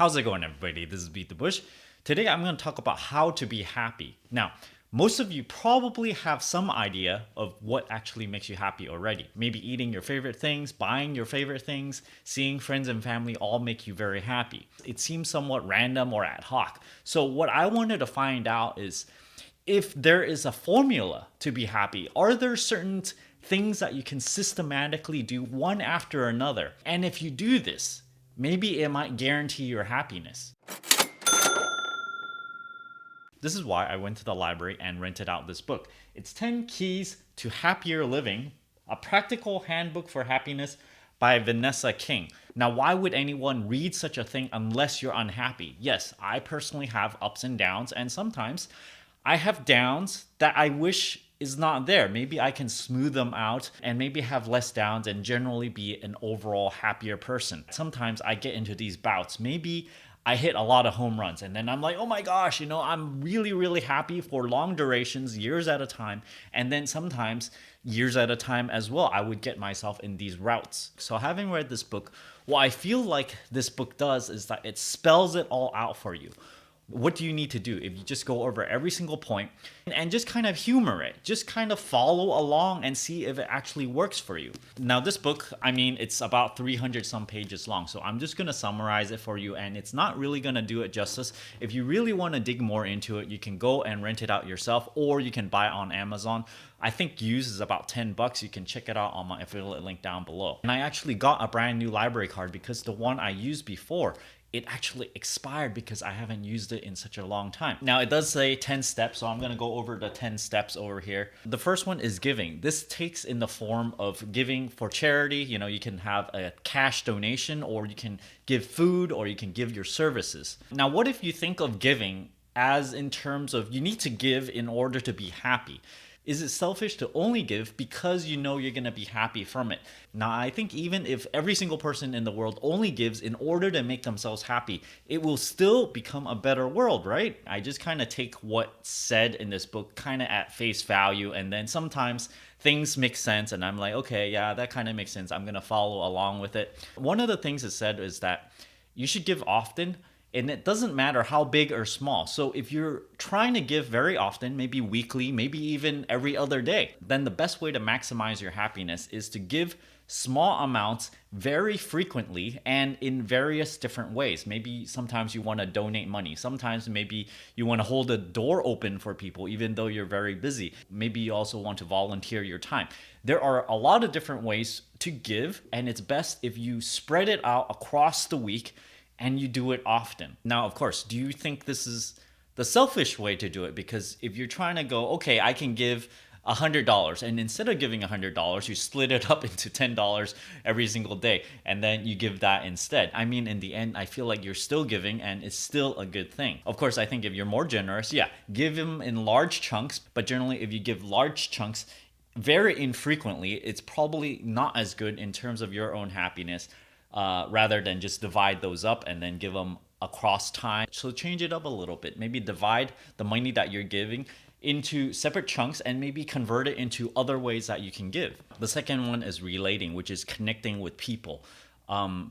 How's it going, everybody? This is BeatTheBush. Today I'm going to talk about how to be happy. Now, most of you probably have some idea of what actually makes you happy already. Maybe eating your favorite things, buying your favorite things, seeing friends and family all make you very happy. It seems somewhat random or ad hoc. So what I wanted to find out is if there is a formula to be happy. Are there certain things that you can systematically do one after another? And if you do this, maybe it might guarantee your happiness. This is why I went to the library and rented out this book. It's 10 Keys to Happier Living, a practical handbook for happiness by Vanessa King. Now, why would anyone read such a thing unless you're unhappy? Yes, I personally have ups and downs, and sometimes I have downs that I wish is not there. Maybe I can smooth them out and maybe have less downs and generally be an overall happier person. Sometimes I get into these bouts. Maybe I hit a lot of home runs and then I'm like, oh my gosh, I'm really, really happy for long durations, years at a time. And then sometimes years at a time as well, I would get myself in these routes. So having read this book, what I feel like this book does is that it spells it all out for you. What do you need to do if you just go over every single point and just kind of humor it, just kind of follow along and see if it actually works for you. Now, this book, it's about 300 some pages long, so I'm just going to summarize it for you, and it's not really going to do it justice. If you really want to dig more into it, you can go and rent it out yourself, or you can buy it on Amazon. I think used is about $10. You can check it out on my affiliate link down below. And I actually got a brand new library card because the one I used before, it actually expired because I haven't used it in such a long time. Now, it does say 10 steps, so I'm going to go over the 10 steps over here. The first one is giving. This takes in the form of giving for charity. You can have a cash donation, or you can give food, or you can give your services. Now, what if you think of giving as in terms of you need to give in order to be happy? Is it selfish to only give because you know you're going to be happy from it? Now, I think even if every single person in the world only gives in order to make themselves happy, it will still become a better world, right? I just kind of take what's said in this book kind of at face value, and then sometimes things make sense and I'm like, okay, yeah, that kind of makes sense. I'm going to follow along with it. One of the things it said is that you should give often, and it doesn't matter how big or small. So if you're trying to give very often, maybe weekly, maybe even every other day, then the best way to maximize your happiness is to give small amounts very frequently and in various different ways. Maybe sometimes you want to donate money. Sometimes maybe you want to hold a door open for people even though you're very busy. Maybe you also want to volunteer your time. There are a lot of different ways to give, and it's best if you spread it out across the week and you do it often. Now, of course, do you think this is the selfish way to do it? Because if you're trying to go, okay, I can give $100, and instead of giving $100, you split it up into $10 every single day, and then you give that instead. In the end, I feel like you're still giving, and it's still a good thing. Of course, I think if you're more generous, give them in large chunks, but generally, if you give large chunks very infrequently, it's probably not as good in terms of your own happiness. Rather than just divide those up and then give them across time. So change it up a little bit. Maybe divide the money that you're giving into separate chunks and maybe convert it into other ways that you can give. The second one is relating, which is connecting with people,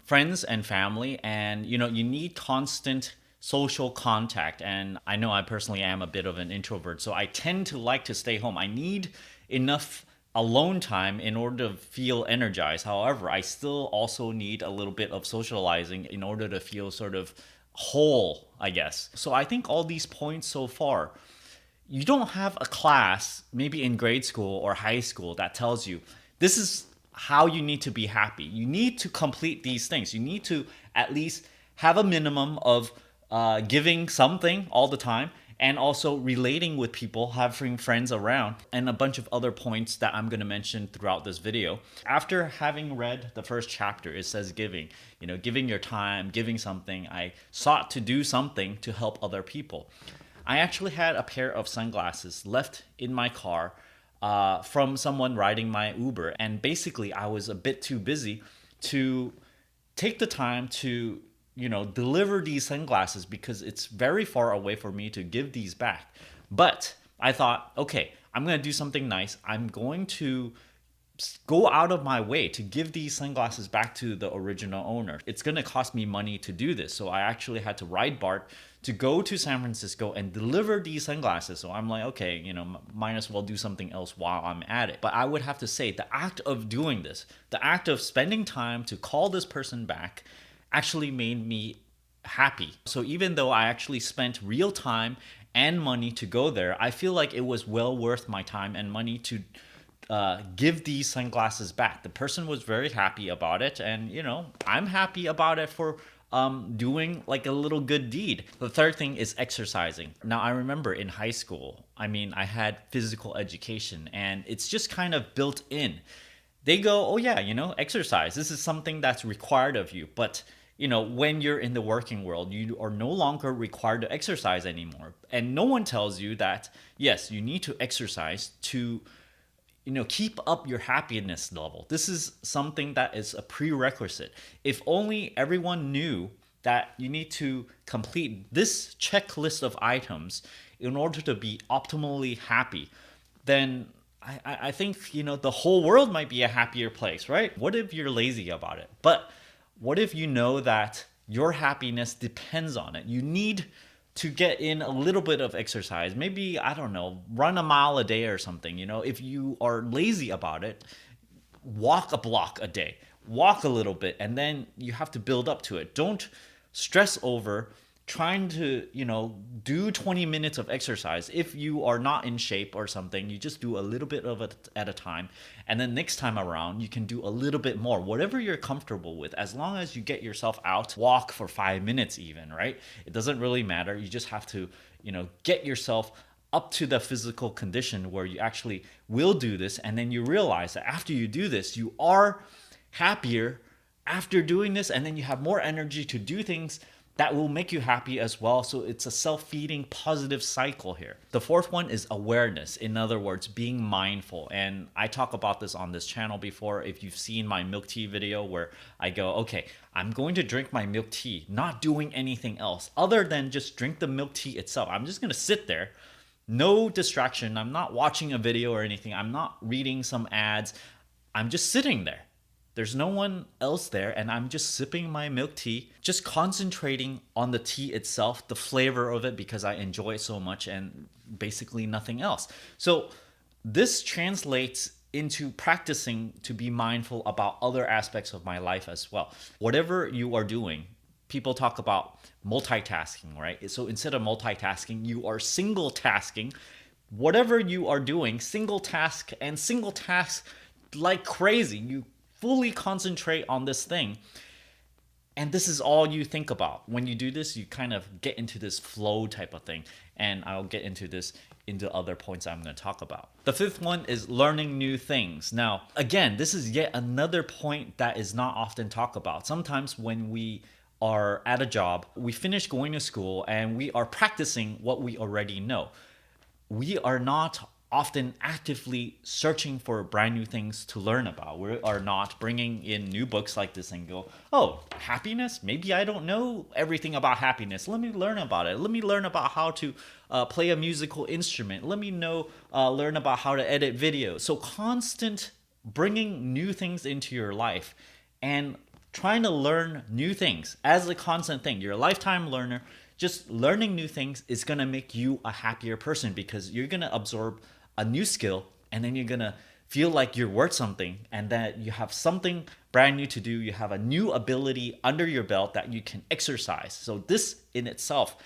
friends and family. And, you need constant social contact. And I know I personally am a bit of an introvert, so I tend to like to stay home. I need enough alone time in order to feel energized. However, I still also need a little bit of socializing in order to feel sort of whole, I guess. So I think all these points so far, you don't have a class, maybe in grade school or high school, that tells you this is how you need to be happy. You need to complete these things. You need to at least have a minimum of giving something all the time, and also relating with people, having friends around, and a bunch of other points that I'm going to mention throughout this video. After having read the first chapter, it says giving, giving your time, giving something. I sought to do something to help other people. I actually had a pair of sunglasses left in my car from someone riding my Uber, and basically I was a bit too busy to take the time to deliver these sunglasses because it's very far away for me to give these back. But I thought, okay, I'm going to do something nice. I'm going to go out of my way to give these sunglasses back to the original owner. It's going to cost me money to do this. So I actually had to ride BART to go to San Francisco and deliver these sunglasses. So I'm like, okay, might as well do something else while I'm at it. But I would have to say the act of doing this, the act of spending time to call this person back actually made me happy. So even though I actually spent real time and money to go there, I feel like it was well worth my time and money to give these sunglasses back. The person was very happy about it, and I'm happy about it for doing like a little good deed. The third thing is exercising. Now, I remember in high school, I had physical education, and it's just kind of built in. They go, oh yeah, exercise. This is something that's required of you. But when you're in the working world, you are no longer required to exercise anymore. And no one tells you that, yes, you need to exercise to keep up your happiness level. This is something that is a prerequisite. If only everyone knew that you need to complete this checklist of items in order to be optimally happy, then I think the whole world might be a happier place, right? What if you're lazy about it? But what if you know that your happiness depends on it? You need to get in a little bit of exercise. Maybe, I don't know, run a mile a day or something. If you are lazy about it, walk a block a day, walk a little bit, and then you have to build up to it. Don't stress over trying to do 20 minutes of exercise. If you are not in shape or something, you just do a little bit of it at a time, and then next time around you can do a little bit more, whatever you're comfortable with, as long as you get yourself out, walk for 5 minutes even, right? It doesn't really matter. You just have to get yourself up to the physical condition where you actually will do this, and then you realize that after you do this, you are happier after doing this, and then you have more energy to do things that will make you happy as well. So it's a self-feeding positive cycle here. The fourth one is awareness. In other words, being mindful. And I talk about this on this channel before. If you've seen my milk tea video where I go, okay, I'm going to drink my milk tea, not doing anything else other than just drink the milk tea itself. I'm just going to sit there. No distraction. I'm not watching a video or anything. I'm not reading some ads. I'm just sitting there. There's no one else there, and I'm just sipping my milk tea, just concentrating on the tea itself, the flavor of it, because I enjoy it so much, and basically nothing else. So this translates into practicing to be mindful about other aspects of my life as well. Whatever you are doing, people talk about multitasking, right? So instead of multitasking, you are single tasking. Whatever you are doing, single task like crazy. You fully concentrate on this thing, and this is all you think about. When you do this, you kind of get into this flow type of thing, and I'll get into other points I'm going to talk about. The fifth one is learning new things. Now, again, this is yet another point that is not often talked about. Sometimes when we are at a job, we finish going to school, and we are practicing what we already know. We are not often actively searching for brand new things to learn about. We are not bringing in new books like this and go, oh, happiness? Maybe I don't know everything about happiness. Let me learn about it. Let me learn about how to play a musical instrument. Let me learn about how to edit videos. So constant bringing new things into your life and trying to learn new things as a constant thing. You're a lifetime learner. Just learning new things is going to make you a happier person, because you're going to absorb a new skill, and then you're going to feel like you're worth something, and that you have something brand new to do. You have a new ability under your belt that you can exercise. So this in itself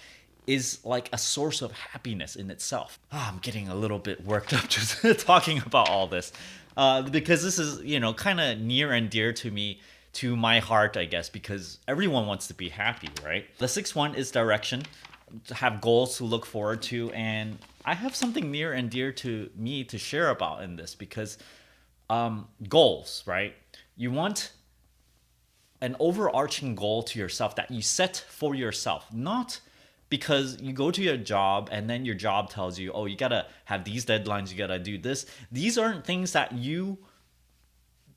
is like a source of happiness in itself. I'm getting a little bit worked up just talking about all this, because this is, kind of near and dear to me, to my heart, I guess, because everyone wants to be happy, right? The sixth one is direction. To have goals to look forward to, and I have something near and dear to me to share about in this, because goals, right? You want an overarching goal to yourself that you set for yourself, not because you go to your job and then your job tells you, oh, you gotta have these deadlines, you gotta do this. These aren't things that you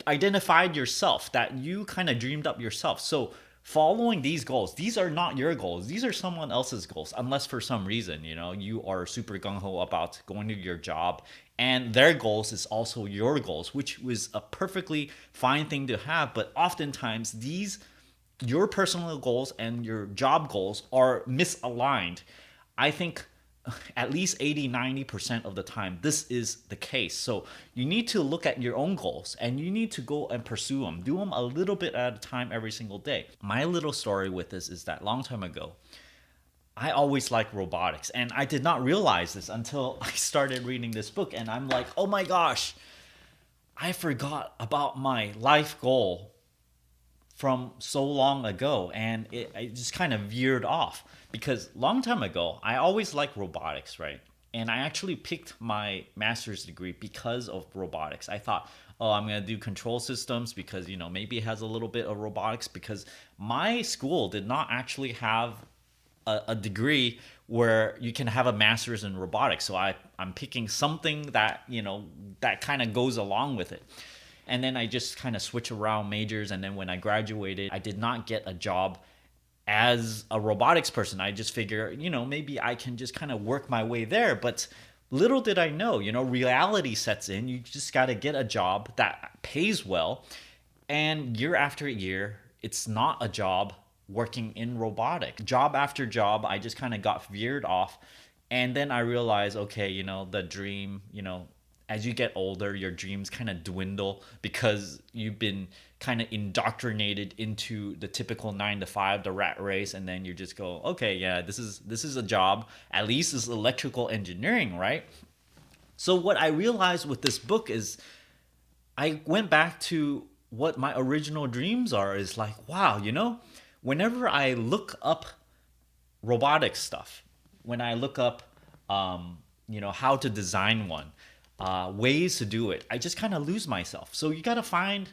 identified yourself, that you kind of dreamed up yourself. So following these goals, these are not your goals. These are someone else's goals, unless for some reason, you are super gung ho about going to your job and their goals is also your goals, which was a perfectly fine thing to have. But oftentimes, your personal goals and your job goals are misaligned. I think at least 80-90% of the time this is the case. So you need to look at your own goals and you need to go and pursue them, do them a little bit at a time every single day. My little story with this is that long time ago, I always liked robotics, and I did not realize this until I started reading this book. And I'm like, oh my gosh, I forgot about my life goal from so long ago, and it just kind of veered off because long time ago I always liked robotics, right? And I actually picked my master's degree because of robotics. I thought, oh, I'm going to do control systems because maybe it has a little bit of robotics, because my school did not actually have a degree where you can have a master's in robotics. So I'm picking something that that kind of goes along with it. And then I just kind of switch around majors. And then when I graduated, I did not get a job as a robotics person. I just figure, maybe I can just kind of work my way there. But little did I know, reality sets in. You just got to get a job that pays well. And year after year, it's not a job working in robotics. Job after job, I just kind of got veered off. And then I realized, okay, the dream, as you get older, your dreams kind of dwindle because you've been kind of indoctrinated into the typical 9 to 5, the rat race, and then you just go, okay, yeah, this is a job. At least it's electrical engineering, right? So what I realized with this book is I went back to what my original dreams are. Is like, wow, whenever I look up robotics stuff, when I look up, how to design one, ways to do it, I just kind of lose myself. So you got to find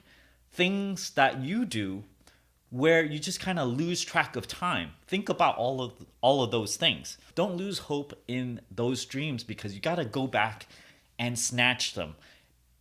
things that you do where you just kind of lose track of time. Think about all of those things. Don't lose hope in those dreams, because you got to go back and snatch them.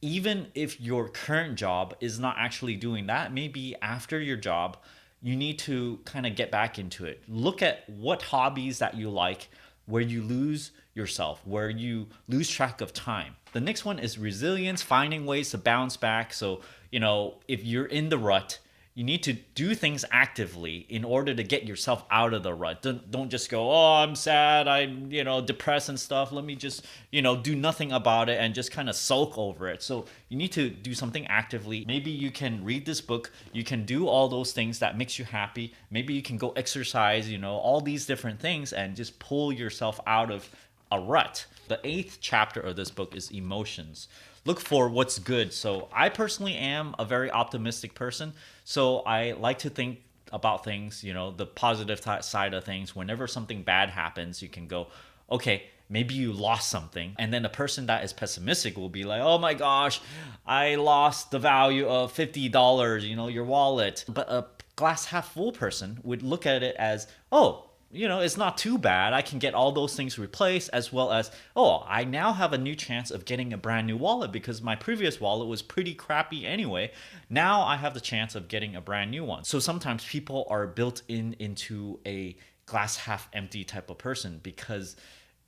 Even if your current job is not actually doing that, maybe after your job, you need to kind of get back into it. Look at what hobbies that you like, where you lose yourself, where you lose track of time. The next one is resilience, finding ways to bounce back. So, if you're in the rut, you need to do things actively in order to get yourself out of the rut. Don't just go, oh, I'm sad, I'm, depressed and stuff. Let me just, do nothing about it and just kind of sulk over it. So you need to do something actively. Maybe you can read this book. You can do all those things that makes you happy. Maybe you can go exercise, all these different things, and just pull yourself out of a rut. The 8th chapter of this book is emotions. Look for what's good. So I personally am a very optimistic person. So I like to think about things, the positive side of things. Whenever something bad happens, you can go, okay, maybe you lost something. And then a person that is pessimistic will be like, oh my gosh, I lost the value of $50, your wallet. But a glass half full person would look at it as, oh, it's not too bad. I can get all those things replaced, as well as, oh, I now have a new chance of getting a brand new wallet because my previous wallet was pretty crappy anyway. Now I have the chance of getting a brand new one. So sometimes people are built into a glass half empty type of person because,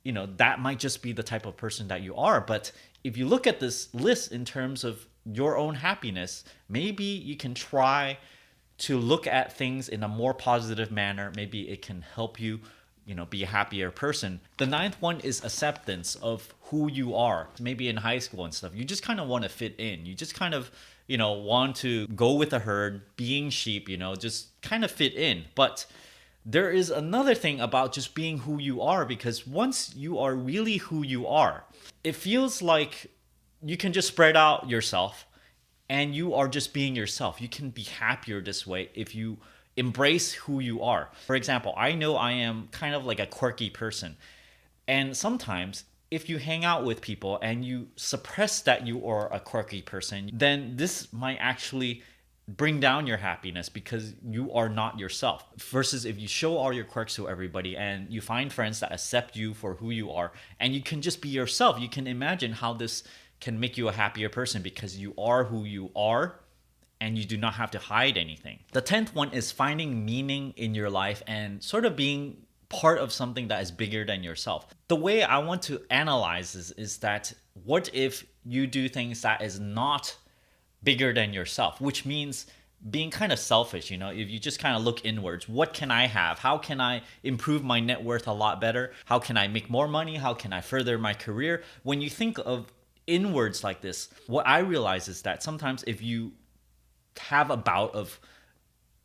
that might just be the type of person that you are. But if you look at this list in terms of your own happiness, maybe you can try to look at things in a more positive manner. Maybe it can help you, be a happier person. The 9th one is acceptance of who you are. Maybe in high school and stuff, you just kind of want to fit in. You just kind of, want to go with the herd, being sheep, just kind of fit in. But there is another thing about just being who you are, because once you are really who you are, it feels like you can just spread out yourself and you are just being yourself. You can be happier this way if you embrace who you are. For example, I know I am kind of like a quirky person. And sometimes if you hang out with people and you suppress that you are a quirky person, then this might actually bring down your happiness because you are not yourself. Versus if you show all your quirks to everybody and you find friends that accept you for who you are and you can just be yourself, you can imagine how this can make you a happier person because you are who you are and you do not have to hide anything. The 10th one is finding meaning in your life and sort of being part of something that is bigger than yourself. The way I want to analyze this is that what if you do things that is not bigger than yourself, which means being kind of selfish. If you just kind of look inwards, what can I have? How can I improve my net worth a lot better? How can I make more money? How can I further my career? When you think of inwards like this, what I realize is that sometimes if you have a bout of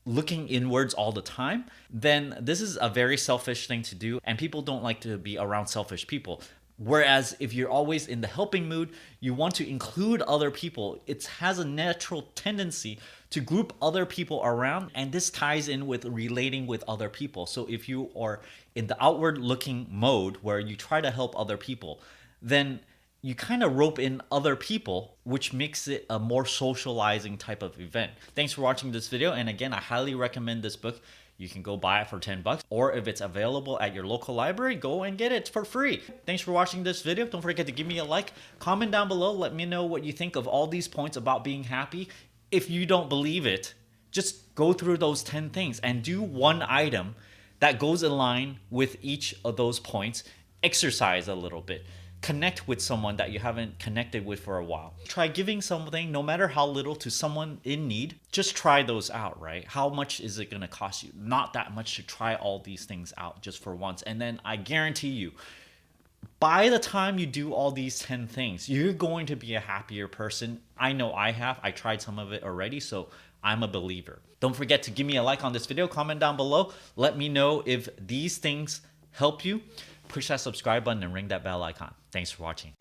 looking inwards all the time, then this is a very selfish thing to do, and people don't like to be around selfish people. Whereas if you're always in the helping mood, you want to include other people. It has a natural tendency to group other people around, and this ties in with relating with other people. So if you are in the outward looking mode where you try to help other people, then you kind of rope in other people, which makes it a more socializing type of event. Thanks for watching this video. And again, I highly recommend this book. You can go buy it for $10, or if it's available at your local library, go and get it for free. Thanks for watching this video. Don't forget to give me a like, comment down below, let me know what you think of all these points about being happy. If you don't believe it, just go through those 10 things and do one item that goes in line with each of those points. Exercise a little bit. Connect with someone that you haven't connected with for a while. Try giving something, no matter how little, to someone in need. Just try those out, right? How much is it going to cost you? Not that much to try all these things out just for once. And then I guarantee you, by the time you do all these 10 things, you're going to be a happier person. I know I have. I tried some of it already, so I'm a believer. Don't forget to give me a like on this video, comment down below. Let me know if these things help you. Push that subscribe button and ring that bell icon. Thanks for watching.